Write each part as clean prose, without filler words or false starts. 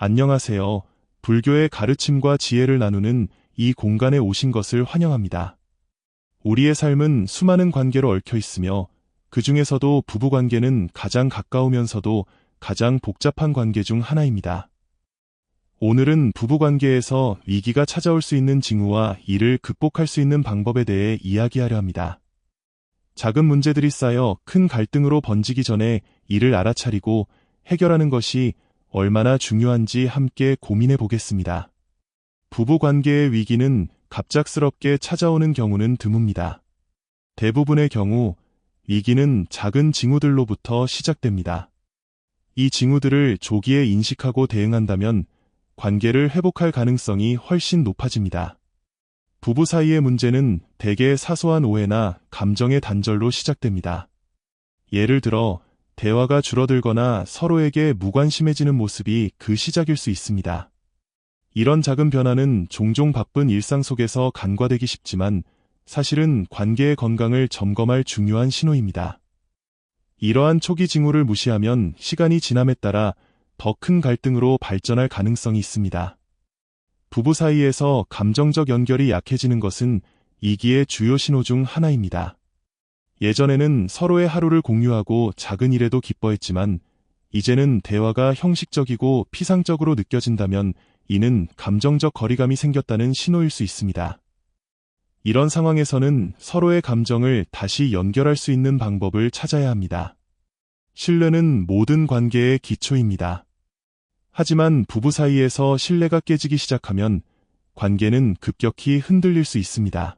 안녕하세요. 불교의 가르침과 지혜를 나누는 이 공간에 오신 것을 환영합니다. 우리의 삶은 수많은 관계로 얽혀 있으며 그 중에서도 부부관계는 가장 가까우면서도 가장 복잡한 관계 중 하나입니다. 오늘은 부부관계에서 위기가 찾아올 수 있는 징후와 이를 극복할 수 있는 방법에 대해 이야기하려 합니다. 작은 문제들이 쌓여 큰 갈등으로 번지기 전에 이를 알아차리고 해결하는 것이 얼마나 중요한지 함께 고민해 보겠습니다. 부부관계의 위기는 갑작스럽게 찾아오는 경우는 드뭅니다. 대부분의 경우 위기는 작은 징후들로부터 시작됩니다. 이 징후들을 조기에 인식하고 대응한다면 관계를 회복할 가능성이 훨씬 높아집니다. 부부 사이의 문제는 대개 사소한 오해나 감정의 단절로 시작됩니다. 예를 들어 대화가 줄어들거나 서로에게 무관심해지는 모습이 그 시작일 수 있습니다. 이런 작은 변화는 종종 바쁜 일상 속에서 간과되기 쉽지만 사실은 관계의 건강을 점검할 중요한 신호입니다. 이러한 초기 징후를 무시하면 시간이 지남에 따라 더 큰 갈등으로 발전할 가능성이 있습니다. 부부 사이에서 감정적 연결이 약해지는 것은 위기의 주요 신호 중 하나입니다. 예전에는 서로의 하루를 공유하고 작은 일에도 기뻐했지만 이제는 대화가 형식적이고 피상적으로 느껴진다면 이는 감정적 거리감이 생겼다는 신호일 수 있습니다. 이런 상황에서는 서로의 감정을 다시 연결할 수 있는 방법을 찾아야 합니다. 신뢰는 모든 관계의 기초입니다. 하지만 부부 사이에서 신뢰가 깨지기 시작하면 관계는 급격히 흔들릴 수 있습니다.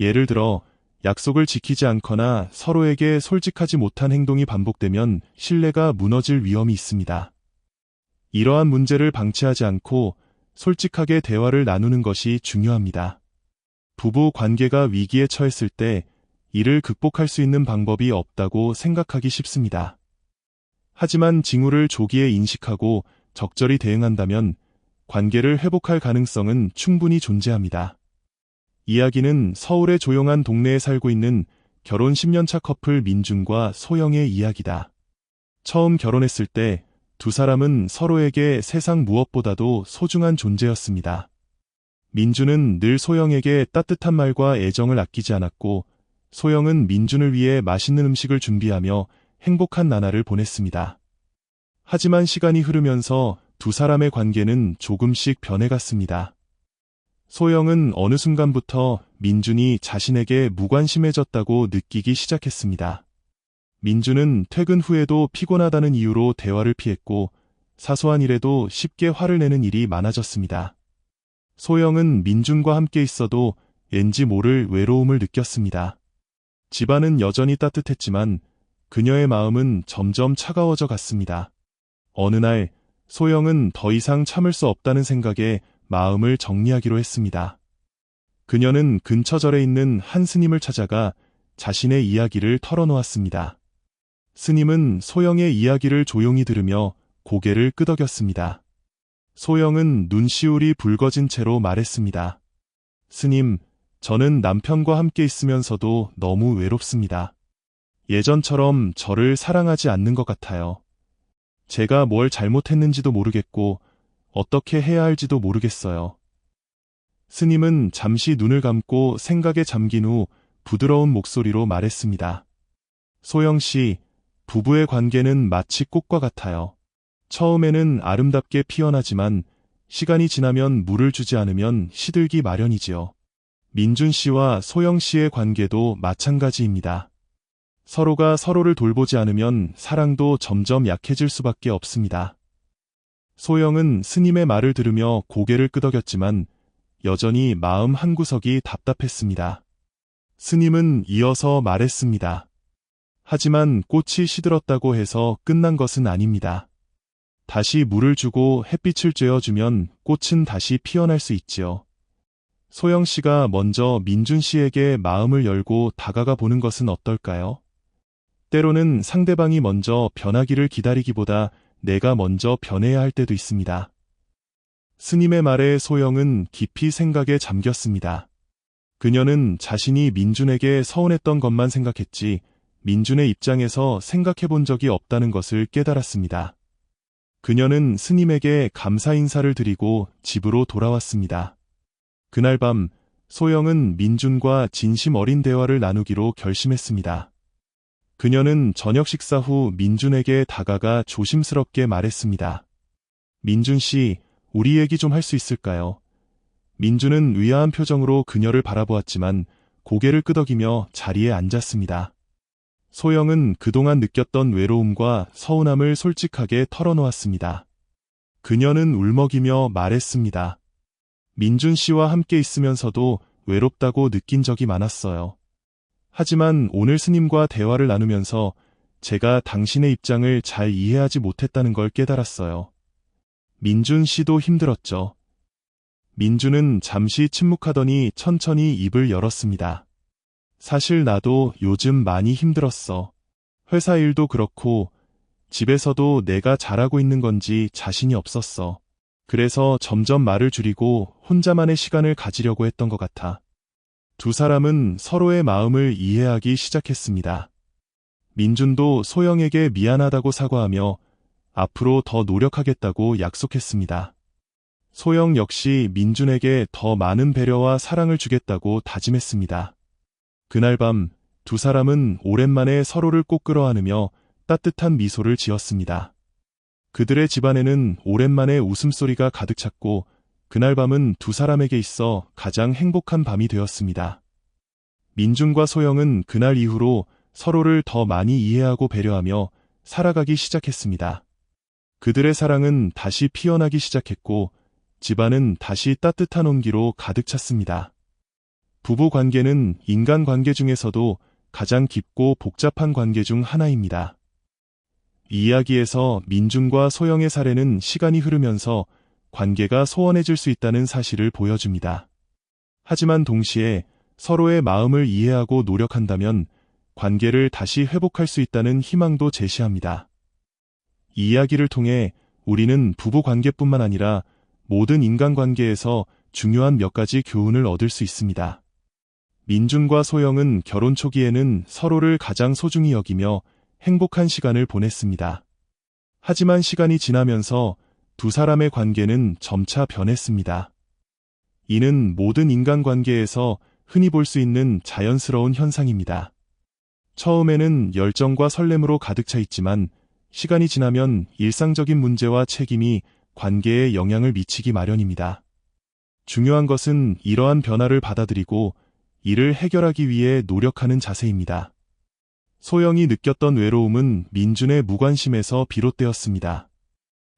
예를 들어 약속을 지키지 않거나 서로에게 솔직하지 못한 행동이 반복되면 신뢰가 무너질 위험이 있습니다. 이러한 문제를 방치하지 않고 솔직하게 대화를 나누는 것이 중요합니다. 부부 관계가 위기에 처했을 때 이를 극복할 수 있는 방법이 없다고 생각하기 쉽습니다. 하지만 징후를 조기에 인식하고 적절히 대응한다면 관계를 회복할 가능성은 충분히 존재합니다. 이야기는 서울의 조용한 동네에 살고 있는 결혼 10년차 커플 민준과 소영의 이야기다. 처음 결혼했을 때 두 사람은 서로에게 세상 무엇보다도 소중한 존재였습니다. 민준은 늘 소영에게 따뜻한 말과 애정을 아끼지 않았고 소영은 민준을 위해 맛있는 음식을 준비하며 행복한 나날을 보냈습니다. 하지만 시간이 흐르면서 두 사람의 관계는 조금씩 변해갔습니다. 소영은 어느 순간부터 민준이 자신에게 무관심해졌다고 느끼기 시작했습니다. 민준은 퇴근 후에도 피곤하다는 이유로 대화를 피했고 사소한 일에도 쉽게 화를 내는 일이 많아졌습니다. 소영은 민준과 함께 있어도 왠지 모를 외로움을 느꼈습니다. 집안은 여전히 따뜻했지만 그녀의 마음은 점점 차가워져 갔습니다. 어느 날 소영은 더 이상 참을 수 없다는 생각에 마음을 정리하기로 했습니다. 그녀는 근처 절에 있는 한 스님을 찾아가 자신의 이야기를 털어놓았습니다. 스님은 소영의 이야기를 조용히 들으며 고개를 끄덕였습니다. 소영은 눈시울이 붉어진 채로 말했습니다. 스님, 저는 남편과 함께 있으면서도 너무 외롭습니다. 예전처럼 저를 사랑하지 않는 것 같아요. 제가 뭘 잘못했는지도 모르겠고 어떻게 해야 할지도 모르겠어요. 스님은 잠시 눈을 감고 생각에 잠긴 후 부드러운 목소리로 말했습니다. 소영 씨, 부부의 관계는 마치 꽃과 같아요. 처음에는 아름답게 피어나지만 시간이 지나면 물을 주지 않으면 시들기 마련이지요. 민준 씨와 소영 씨의 관계도 마찬가지입니다. 서로가 서로를 돌보지 않으면 사랑도 점점 약해질 수밖에 없습니다. 소영은 스님의 말을 들으며 고개를 끄덕였지만 여전히 마음 한구석이 답답했습니다. 스님은 이어서 말했습니다. 하지만 꽃이 시들었다고 해서 끝난 것은 아닙니다. 다시 물을 주고 햇빛을 쬐어주면 꽃은 다시 피어날 수 있지요. 소영 씨가 먼저 민준 씨에게 마음을 열고 다가가 보는 것은 어떨까요? 때로는 상대방이 먼저 변하기를 기다리기보다 내가 먼저 변해야 할 때도 있습니다. 스님의 말에 소영은 깊이 생각에 잠겼습니다. 그녀는 자신이 민준에게 서운했던 것만 생각했지 민준의 입장에서 생각해 본 적이 없다는 것을 깨달았습니다. 그녀는 스님에게 감사 인사를 드리고 집으로 돌아왔습니다. 그날 밤 소영은 민준과 진심 어린 대화를 나누기로 결심했습니다. 그녀는 저녁 식사 후 민준에게 다가가 조심스럽게 말했습니다. 민준 씨, 우리 얘기 좀 할 수 있을까요? 민준은 의아한 표정으로 그녀를 바라보았지만 고개를 끄덕이며 자리에 앉았습니다. 소영은 그동안 느꼈던 외로움과 서운함을 솔직하게 털어놓았습니다. 그녀는 울먹이며 말했습니다. 민준 씨와 함께 있으면서도 외롭다고 느낀 적이 많았어요. 하지만 오늘 스님과 대화를 나누면서 제가 당신의 입장을 잘 이해하지 못했다는 걸 깨달았어요. 민준 씨도 힘들었죠. 민준은 잠시 침묵하더니 천천히 입을 열었습니다. 사실 나도 요즘 많이 힘들었어. 회사 일도 그렇고 집에서도 내가 잘하고 있는 건지 자신이 없었어. 그래서 점점 말을 줄이고 혼자만의 시간을 가지려고 했던 것 같아. 두 사람은 서로의 마음을 이해하기 시작했습니다. 민준도 소영에게 미안하다고 사과하며 앞으로 더 노력하겠다고 약속했습니다. 소영 역시 민준에게 더 많은 배려와 사랑을 주겠다고 다짐했습니다. 그날 밤 두 사람은 오랜만에 서로를 꼭 끌어안으며 따뜻한 미소를 지었습니다. 그들의 집안에는 오랜만에 웃음소리가 가득 찼고 그날 밤은 두 사람에게 있어 가장 행복한 밤이 되었습니다. 민준과 소영은 그날 이후로 서로를 더 많이 이해하고 배려하며 살아가기 시작했습니다. 그들의 사랑은 다시 피어나기 시작했고 집안은 다시 따뜻한 온기로 가득 찼습니다. 부부 관계는 인간 관계 중에서도 가장 깊고 복잡한 관계 중 하나입니다. 이 이야기에서 민준과 소영의 사례는 시간이 흐르면서 관계가 소원해질 수 있다는 사실을 보여줍니다. 하지만 동시에 서로의 마음을 이해하고 노력한다면 관계를 다시 회복할 수 있다는 희망도 제시합니다. 이 이야기를 통해 우리는 부부 관계뿐만 아니라 모든 인간관계에서 중요한 몇 가지 교훈을 얻을 수 있습니다. 민준과 소영은 결혼 초기에는 서로를 가장 소중히 여기며 행복한 시간을 보냈습니다. 하지만 시간이 지나면서 두 사람의 관계는 점차 변했습니다. 이는 모든 인간관계에서 흔히 볼 수 있는 자연스러운 현상입니다. 처음에는 열정과 설렘으로 가득 차 있지만 시간이 지나면 일상적인 문제와 책임이 관계에 영향을 미치기 마련입니다. 중요한 것은 이러한 변화를 받아들이고 이를 해결하기 위해 노력하는 자세입니다. 소영이 느꼈던 외로움은 민준의 무관심에서 비롯되었습니다.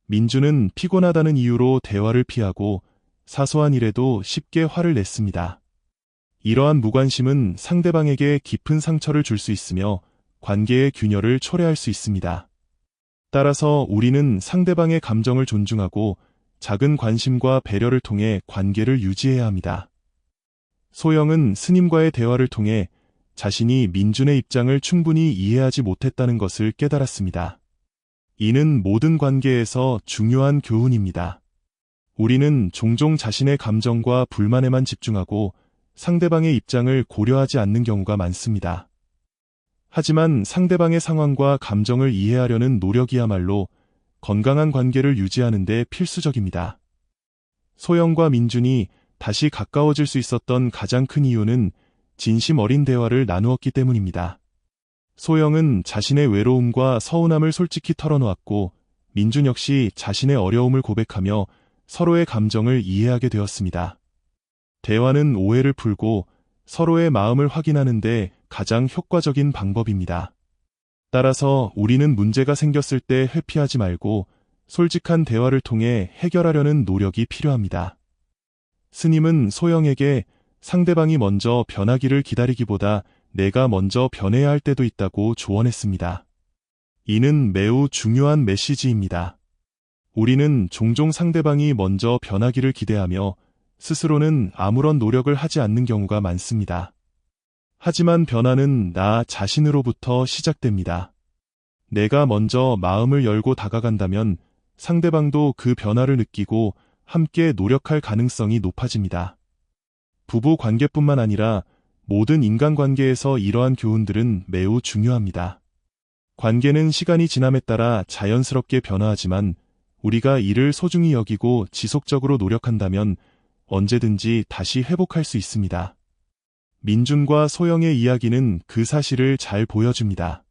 민준은 피곤하다는 이유로 대화를 피하고 사소한 일에도 쉽게 화를 냈습니다. 이러한 무관심은 상대방에게 깊은 상처를 줄 수 있으며 관계의 균열을 초래할 수 있습니다. 따라서 우리는 상대방의 감정을 존중하고 작은 관심과 배려를 통해 관계를 유지해야 합니다. 소영은 스님과의 대화를 통해 자신이 민준의 입장을 충분히 이해하지 못했다는 것을 깨달았습니다. 이는 모든 관계에서 중요한 교훈입니다. 우리는 종종 자신의 감정과 불만에만 집중하고 상대방의 입장을 고려하지 않는 경우가 많습니다. 하지만 상대방의 상황과 감정을 이해하려는 노력이야말로 건강한 관계를 유지하는 데 필수적입니다. 소영과 민준이 다시 가까워질 수 있었던 가장 큰 이유는 진심 어린 대화를 나누었기 때문입니다. 소영은 자신의 외로움과 서운함을 솔직히 털어놓았고 민준 역시 자신의 어려움을 고백하며 서로의 감정을 이해하게 되었습니다. 대화는 오해를 풀고 서로의 마음을 확인하는 데 가장 효과적인 방법입니다. 따라서 우리는 문제가 생겼을 때 회피하지 말고 솔직한 대화를 통해 해결하려는 노력이 필요합니다. 스님은 소영에게 상대방이 먼저 변하기를 기다리기보다 내가 먼저 변해야 할 때도 있다고 조언했습니다. 이는 매우 중요한 메시지입니다. 우리는 종종 상대방이 먼저 변하기를 기대하며 스스로는 아무런 노력을 하지 않는 경우가 많습니다. 하지만 변화는 나 자신으로부터 시작됩니다. 내가 먼저 마음을 열고 다가간다면 상대방도 그 변화를 느끼고 함께 노력할 가능성이 높아집니다. 부부 관계뿐만 아니라 모든 인간관계에서 이러한 교훈들은 매우 중요합니다. 관계는 시간이 지남에 따라 자연스럽게 변화하지만 우리가 이를 소중히 여기고 지속적으로 노력한다면 언제든지 다시 회복할 수 있습니다. 민중과 소영의 이야기는 그 사실을 잘 보여줍니다.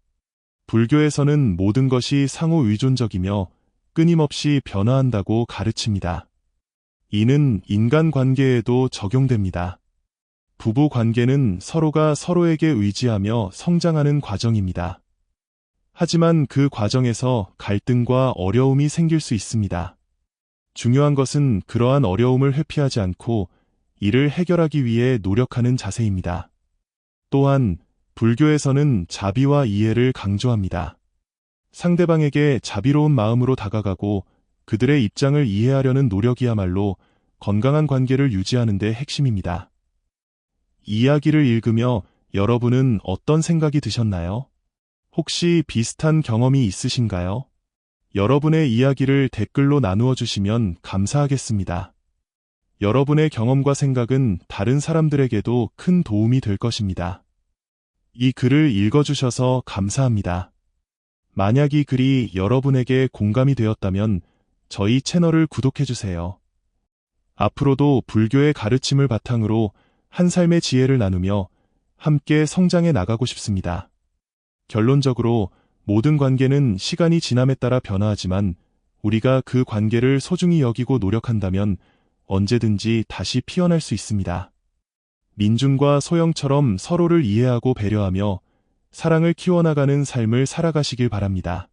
불교에서는 모든 것이 상호 의존적이며 끊임없이 변화한다고 가르칩니다. 이는 인간관계에도 적용됩니다. 부부 관계는 서로가 서로에게 의지하며 성장하는 과정입니다. 하지만 그 과정에서 갈등과 어려움이 생길 수 있습니다. 중요한 것은 그러한 어려움을 회피하지 않고 이를 해결하기 위해 노력하는 자세입니다. 또한 불교에서는 자비와 이해를 강조합니다. 상대방에게 자비로운 마음으로 다가가고 그들의 입장을 이해하려는 노력이야말로 건강한 관계를 유지하는 데 핵심입니다. 이야기를 읽으며 여러분은 어떤 생각이 드셨나요? 혹시 비슷한 경험이 있으신가요? 여러분의 이야기를 댓글로 나누어 주시면 감사하겠습니다. 여러분의 경험과 생각은 다른 사람들에게도 큰 도움이 될 것입니다. 이 글을 읽어주셔서 감사합니다. 만약 이 글이 여러분에게 공감이 되었다면 저희 채널을 구독해주세요. 앞으로도 불교의 가르침을 바탕으로 한 삶의 지혜를 나누며 함께 성장해 나가고 싶습니다. 결론적으로 모든 관계는 시간이 지남에 따라 변화하지만 우리가 그 관계를 소중히 여기고 노력한다면 언제든지 다시 피어날 수 있습니다. 민중과 소영처럼 서로를 이해하고 배려하며 사랑을 키워나가는 삶을 살아가시길 바랍니다.